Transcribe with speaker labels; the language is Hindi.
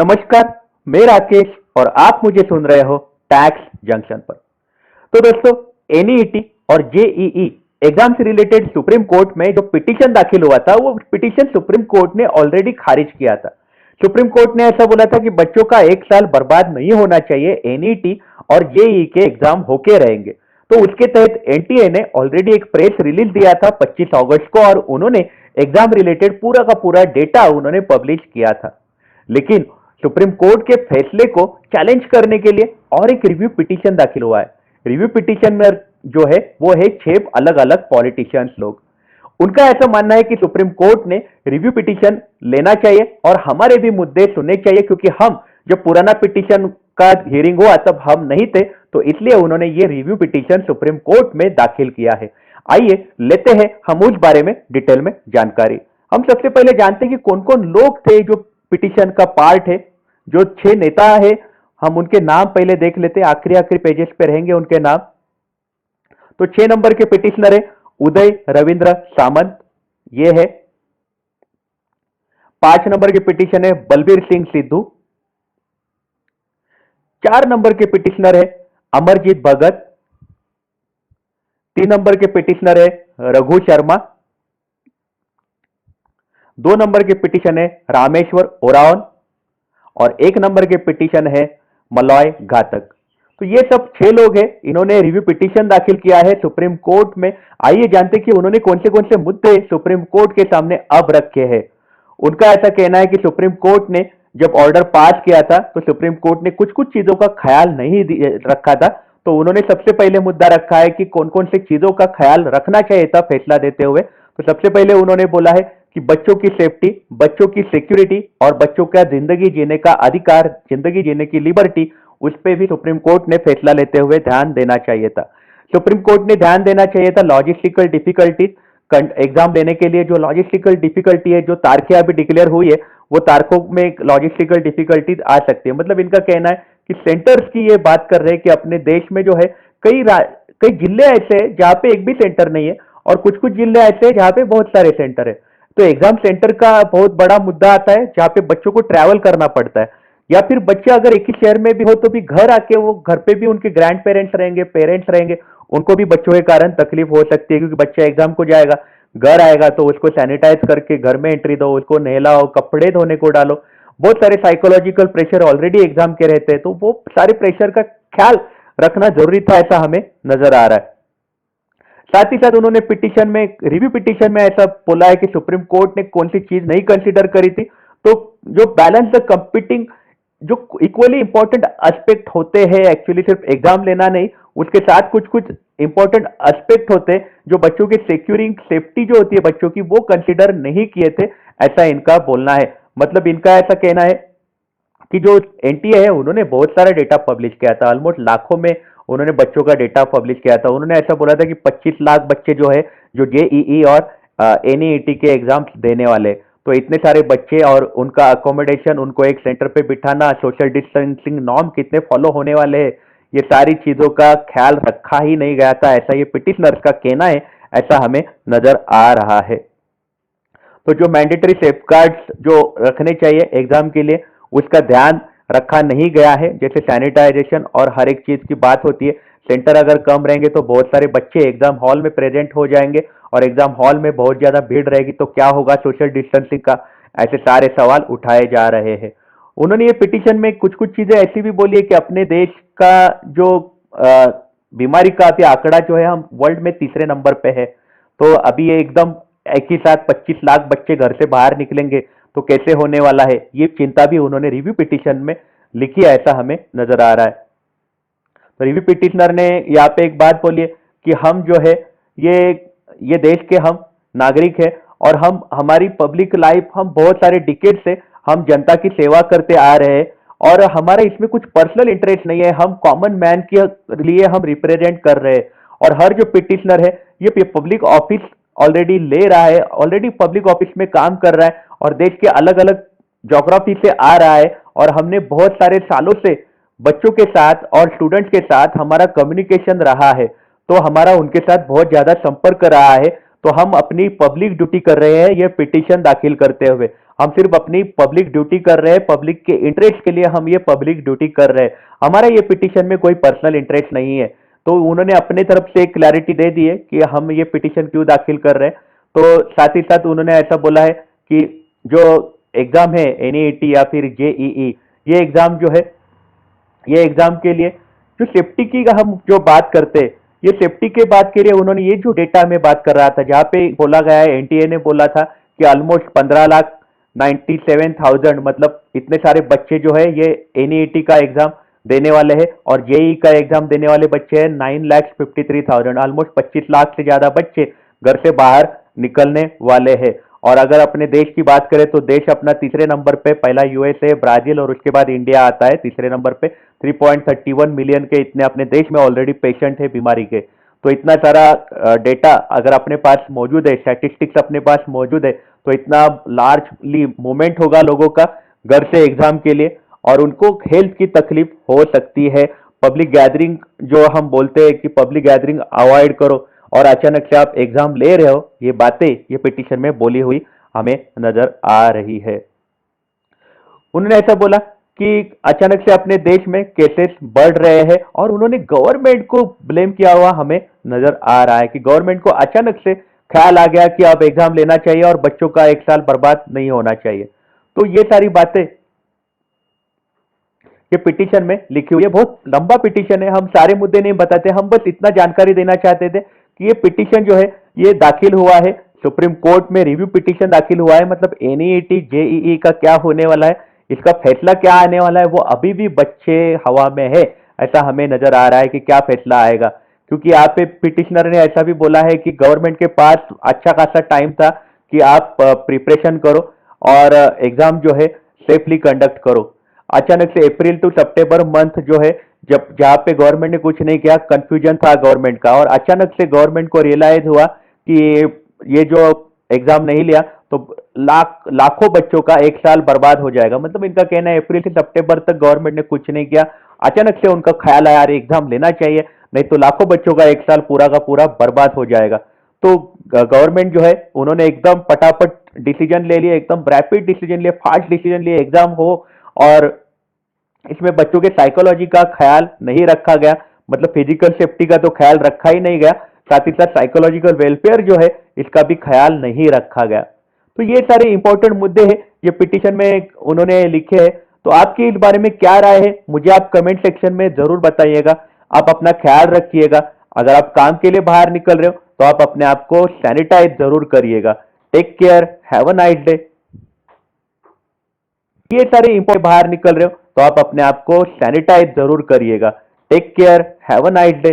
Speaker 1: नमस्कार, मैं राकेश और आप मुझे सुन रहे हो टैक्स जंक्शन पर। तो दोस्तों, एनईईटी और जेईई एग्जाम से रिलेटेड सुप्रीम कोर्ट में जो पिटीशन दाखिल हुआ था, वो पिटीशन सुप्रीम कोर्ट ने ऑलरेडी खारिज किया था। सुप्रीम कोर्ट ने ऐसा बोला था कि बच्चों का एक साल बर्बाद नहीं होना चाहिए, एनईटी और जेईई के एग्जाम होके रहेंगे। तो उसके तहत एनटीए ने ऑलरेडी एक प्रेस रिलीज दिया था 25 अगस्त को, और उन्होंने एग्जाम रिलेटेड पूरा का पूरा डेटा उन्होंने पब्लिश किया था। लेकिन सुप्रीम कोर्ट के फैसले को चैलेंज करने के लिए और एक रिव्यू पिटीशन दाखिल हुआ है। रिव्यू पिटीशन में जो है वो है 6 अलग अलग पॉलिटिशियंस लोग। उनका ऐसा मानना है कि सुप्रीम कोर्ट ने रिव्यू पिटीशन लेना चाहिए और हमारे भी मुद्दे सुनने चाहिए, क्योंकि हम जब पुराना पिटीशन का हियरिंग हुआ तब हम नहीं थे, तो इसलिए उन्होंने ये रिव्यू पिटीशन सुप्रीम कोर्ट में दाखिल किया है। आइए लेते हैं हम उस बारे में डिटेल में जानकारी। हम सबसे पहले जानते हैं कि कौन कौन लोग थे जो पिटीशन का पार्ट है। जो 6 नेता है, हम उनके नाम पहले देख लेते हैं, आखिरी आखिरी पेजेस पे रहेंगे उनके नाम। तो 6 नंबर के पिटिशनर है उदय रविंद्र सामंत, ये है। 5 नंबर के पिटिशन है बलबीर सिंह सिद्धू। 4 नंबर के पिटिशनर है अमरजीत भगत। 3 नंबर के पिटिशनर है रघु शर्मा। 2 नंबर के पिटिशन है रामेश्वर ओरावन और 1 नंबर के पिटिशन है मलॉय घातक। तो ये सब 6 लोग हैं, इन्होंने रिव्यू पिटीशन दाखिल किया है सुप्रीम कोर्ट में। आइए जानते हैं कि उन्होंने कौन से मुद्दे सुप्रीम कोर्ट के सामने अब रखे हैं। उनका ऐसा कहना है कि सुप्रीम कोर्ट ने जब ऑर्डर पास किया था तो सुप्रीम कोर्ट ने कुछ कुछ चीजों का ख्याल नहीं रखा था। तो उन्होंने सबसे पहले मुद्दा रखा है कि कौन कौन सी चीजों का ख्याल रखना चाहिए था फैसला देते हुए। तो सबसे पहले उन्होंने बोला है कि बच्चों की सेफ्टी, बच्चों की सिक्योरिटी और बच्चों का जिंदगी जीने का अधिकार, जिंदगी जीने की लिबर्टी, उस पर भी सुप्रीम कोर्ट ने फैसला लेते हुए ध्यान देना चाहिए था। सुप्रीम कोर्ट ने ध्यान देना चाहिए था लॉजिस्टिकल डिफिकल्टीज, एग्जाम देने के लिए जो लॉजिस्टिकल डिफिकल्टी है, जो तारीखें अभी डिक्लेयर हुई है, वो तारीखों में लॉजिस्टिकल डिफिकल्टीज आ सकती है। मतलब इनका कहना है कि सेंटर्स की ये बात कर रहे हैं कि अपने देश में जो है कई जिले ऐसे हैं जहां पे एक भी सेंटर नहीं है, और कुछ कुछ जिले ऐसे हैं जहां पे बहुत सारे सेंटर है। तो एग्जाम सेंटर का बहुत बड़ा मुद्दा आता है, जहां पे बच्चों को ट्रैवल करना पड़ता है, या फिर बच्चे अगर एक ही शहर में भी हो तो भी घर आके वो घर पे भी उनके ग्रैंड पेरेंट्स रहेंगे, पेरेंट्स रहेंगे, उनको भी बच्चों के कारण तकलीफ हो सकती है, क्योंकि बच्चा एग्जाम को जाएगा, घर आएगा तो उसको सैनिटाइज करके घर में एंट्री दो, उसको नहलाओ, कपड़े धोने को डालो। बहुत सारे साइकोलॉजिकल प्रेशर ऑलरेडी एग्जाम के रहते हैं, तो वो सारे प्रेशर का ख्याल रखना जरूरी था, ऐसा हमें नजर आ रहा है। साथ ही साथ उन्होंने पिटीशन में, रिव्यू पिटीशन में ऐसा बोला है कि सुप्रीम कोर्ट ने कौन सी चीज नहीं कंसीडर करी थी। तो जो बैलेंस द कंपीटिंग, जो इक्वली इंपॉर्टेंट एस्पेक्ट होते हैं, एक्चुअली सिर्फ एग्जाम लेना नहीं, उसके साथ कुछ कुछ इंपॉर्टेंट एस्पेक्ट होते हैं जो बच्चों की सिक्योरिंग सेफ्टी जो होती है बच्चों की, वो कंसीडर नहीं किए थे, ऐसा इनका बोलना है। मतलब इनका ऐसा कहना है कि जो एनटीए है उन्होंने बहुत सारा डेटा पब्लिश किया था, ऑलमोस्ट लाखों में उन्होंने बच्चों का डेटा पब्लिश किया था। उन्होंने ऐसा बोला था कि 25 लाख बच्चे जो है, जो जेईई और एनईईटी के एग्जाम देने वाले, तो इतने सारे बच्चे और उनका अकोमोडेशन, उनको एक सेंटर पे बिठाना, सोशल डिस्टेंसिंग नॉर्म कितने फॉलो होने वाले हैं, ये सारी चीजों का ख्याल रखा ही नहीं गया था, ऐसा ये पिटिशनर्स का कहना है, ऐसा हमें नजर आ रहा है। तो जो मैंडेटरी सेफगार्ड्स जो रखने चाहिए एग्जाम के लिए, उसका ध्यान रखा नहीं गया है। जैसे सैनिटाइजेशन और हर एक चीज की बात होती है, सेंटर अगर कम रहेंगे तो बहुत सारे बच्चे एग्जाम हॉल में प्रेजेंट हो जाएंगे, और एग्जाम हॉल में बहुत ज्यादा भीड़ रहेगी तो क्या होगा सोशल डिस्टेंसिंग का, ऐसे सारे सवाल उठाए जा रहे हैं। उन्होंने ये पिटीशन में कुछ कुछ चीजें ऐसी भी बोली है कि अपने देश का जो बीमारी का अभी आंकड़ा जो है, हम वर्ल्ड में तीसरे नंबर पे है। तो अभी ये एकदम एक ही साथ 25 लाख बच्चे घर से बाहर निकलेंगे तो कैसे होने वाला है, ये चिंता भी उन्होंने रिव्यू पिटीशन में लिखी है, ऐसा हमें नजर आ रहा है। तो रिव्यू पिटिशनर ने यहाँ पे एक बात बोली है कि हम जो है ये ये देश के हम नागरिक हैं, और हम हमारी पब्लिक लाइफ, हम बहुत सारे डिकेड से हम जनता की सेवा करते आ रहे हैं, और हमारा इसमें कुछ पर्सनल इंटरेस्ट नहीं है, हम कॉमन मैन के लिए हम रिप्रेजेंट कर रहे हैं। और हर जो पिटिशनर है ये पब्लिक ऑफिस ऑलरेडी ले रहा है, ऑलरेडी पब्लिक ऑफिस में काम कर रहा है, और देश के अलग अलग ज्योग्राफी से आ रहा है, और हमने बहुत सारे सालों से बच्चों के साथ और स्टूडेंट्स के साथ हमारा कम्युनिकेशन रहा है, तो हमारा उनके साथ बहुत ज्यादा संपर्क रहा है। तो हम अपनी पब्लिक ड्यूटी कर रहे हैं ये पिटीशन दाखिल करते हुए, हम सिर्फ अपनी पब्लिक ड्यूटी कर रहे हैं, पब्लिक के इंटरेस्ट के लिए हम ये पब्लिक ड्यूटी कर रहे हैं, हमारा ये पिटीशन में कोई पर्सनल इंटरेस्ट नहीं है। तो उन्होंने अपने तरफ से एक क्लैरिटी दे दी है कि हम ये पिटीशन क्यों दाखिल कर रहे हैं। तो साथ ही साथ उन्होंने ऐसा बोला है कि जो एग्जाम है एनईईटी या फिर जेईई, ये एग्जाम जो है, ये एग्जाम के लिए जो सेफ्टी की हम जो बात करते हैं, ये सेफ्टी के बात के लिए उन्होंने ये जो डेटा में बात कर रहा था, जहां पे बोला गया है, एनटीए ने बोला था कि ऑलमोस्ट 15,97,000 मतलब इतने सारे बच्चे जो है ये एनईईटी का एग्जाम देने वाले हैं, और जेई का एग्जाम देने वाले बच्चे हैं 9,53,000, ऑलमोस्ट 25 लाख से ज्यादा बच्चे घर से बाहर निकलने वाले हैं। और अगर अपने देश की बात करें तो देश अपना तीसरे नंबर पे, पहला यूएसए, ब्राजील और उसके बाद इंडिया आता है तीसरे नंबर पे। 3.31 मिलियन के इतने अपने देश में ऑलरेडी पेशेंट है बीमारी के। तो इतना सारा डेटा अगर अपने पास मौजूद है, स्टैटिस्टिक्स अपने पास मौजूद है, तो इतना लार्जली मूवमेंट होगा लोगों का घर से एग्जाम के लिए, और उनको हेल्थ की तकलीफ हो सकती है। पब्लिक गैदरिंग जो हम बोलते हैं कि पब्लिक गैदरिंग अवॉइड करो, और अचानक से आप एग्जाम ले रहे हो, ये बातें ये पिटीशन में बोली हुई हमें नजर आ रही है। उन्होंने ऐसा बोला कि अचानक से अपने देश में केसेस बढ़ रहे हैं, और उन्होंने गवर्नमेंट को ब्लेम किया हुआ हमें नजर आ रहा है कि गवर्नमेंट को अचानक से ख्याल आ गया कि अब एग्जाम लेना चाहिए और बच्चों का एक साल बर्बाद नहीं होना चाहिए। तो ये सारी बातें ये पिटीशन में लिखी हुई है। बहुत लंबा पिटीशन है, हम सारे मुद्दे नहीं बताते, हम बस इतना जानकारी देना चाहते थे कि ये पिटीशन जो है ये दाखिल हुआ है सुप्रीम कोर्ट में, रिव्यू पिटीशन दाखिल हुआ है। मतलब एनईईटी जेईई का क्या होने वाला है, इसका फैसला क्या आने वाला है, वो अभी भी बच्चे हवा में है। ऐसा हमें नजर आ रहा है कि क्या फैसला आएगा, क्योंकि यहाँ पे पिटिशनर ने ऐसा भी बोला है कि गवर्नमेंट के पास अच्छा खासा टाइम था कि आप प्रिपरेशन करो और एग्जाम जो है सेफली कंडक्ट करो। अचानक से अप्रैल टू सितंबर मंथ जो है, जब जहां पे गवर्नमेंट ने कुछ नहीं किया, कंफ्यूजन था गवर्नमेंट का, और अचानक से गवर्नमेंट को रियलाइज हुआ कि ये जो एग्जाम नहीं लिया तो लाखों बच्चों का एक साल बर्बाद हो जाएगा। मतलब इनका कहना है अप्रैल से सितंबर तक गवर्नमेंट ने कुछ नहीं किया, अचानक से उनका ख्याल आया अरे एग्जाम लेना चाहिए, नहीं तो लाखों बच्चों का एक साल पूरा का पूरा बर्बाद हो जाएगा। तो गवर्नमेंट जो है उन्होंने एकदम फटाफट डिसीजन ले लिया, एकदम रैपिड डिसीजन लिया, फास्ट डिसीजन लिया, एग्जाम हो, और इसमें बच्चों के साइकोलॉजी का ख्याल नहीं रखा गया। मतलब फिजिकल सेफ्टी का तो ख्याल रखा ही नहीं गया, साथ ही साथ साइकोलॉजिकल वेलफेयर जो है इसका भी ख्याल नहीं रखा गया। तो ये सारे इंपॉर्टेंट मुद्दे हैं ये पिटीशन में उन्होंने लिखे हैं। तो आपकी इस बारे में क्या राय है, मुझे आप कमेंट सेक्शन में जरूर बताइएगा। आप अपना ख्याल रखिएगा, अगर आप काम के लिए बाहर निकल रहे हो तो आप अपने आप को सैनिटाइज जरूर करिएगा। Take care, have a nice day. ये सारे इंपॉर्टेंट बाहर निकल रहे हो तो आप अपने आप को सैनिटाइज जरूर करिएगा। Take care, have a nice day.